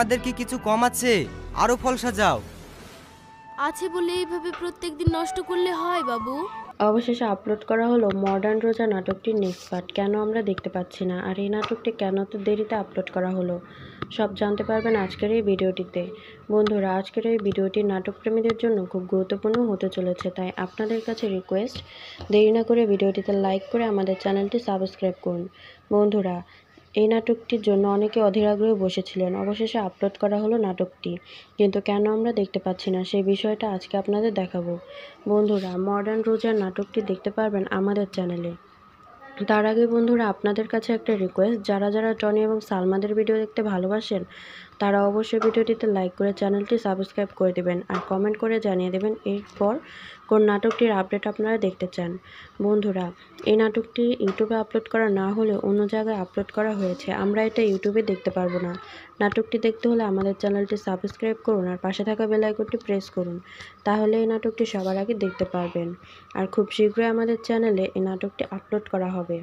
আমাদের কি কিছু কম আছে? আরো ফল সাজাও। আছে বলে এইভাবে প্রত্যেকদিন নষ্ট করলে হয় বাবু? অবশেষে আপলোড করা হলো মডার্ন রোজা নাটকটির নেক্সট পার্ট। কেন আমরা দেখতে পাচ্ছি না, আর এই নাটকটি কেন তো দেরিতে আপলোড করা হলো, সব জানতে পারবেন আজকের এই ভিডিওটিতে। বন্ধুরা, আজকের এই ভিডিওটি নাটকপ্রেমীদের জন্য খুব গুরুত্বপূর্ণ হতে চলেছে, তাই আপনাদের কাছে রিকোয়েস্ট, দেরি না করে ভিডিওটিতে লাইক করে আমাদের চ্যানেলটি সাবস্ক্রাইব করুন। বন্ধুরা, এই নাটকটির জন্য অনেকে অধীর আগ্রহে বসেছিলেন। অবশেষে আপলোড করা হলো নাটকটি, কিন্তু কেন আমরা দেখতে পাচ্ছি না সেই বিষয়টা আজকে আপনাদের দেখাবো। বন্ধুরা, মডার্ন রোজার নাটকটি দেখতে পারবেন আমাদের চ্যানেলে। তার আগে বন্ধুরা, আপনাদের কাছে একটা রিকোয়েস্ট, যারা যারা টনি এবং সালমাদের ভিডিও দেখতে ভালোবাসেন তারা অবশ্যই ভিডিওটিতে লাইক করে চ্যানেলটি সাবস্ক্রাইব করে দেবেন আর কমেন্ট করে জানিয়ে দেবেন এরপর কোন নাটকটির আপডেট আপনারা দেখতে চান। বন্ধুরা, এই নাটকটি ইউটিউবে আপলোড করা না হলেও অন্য জায়গায় আপলোড করা হয়েছে, আমরা এটা ইউটিউবে দেখতে পারবো না। নাটকটি দেখতে হলে আমাদের চ্যানেলটি সাবস্ক্রাইব করুন আর পাশে থাকা বেল আইকনটি প্রেস করুন, তাহলে এই নাটকটি সবার আগে দেখতে পারবেন। আর খুব শীঘ্রই আমাদের চ্যানেলে এই নাটকটি আপলোড করা হবে।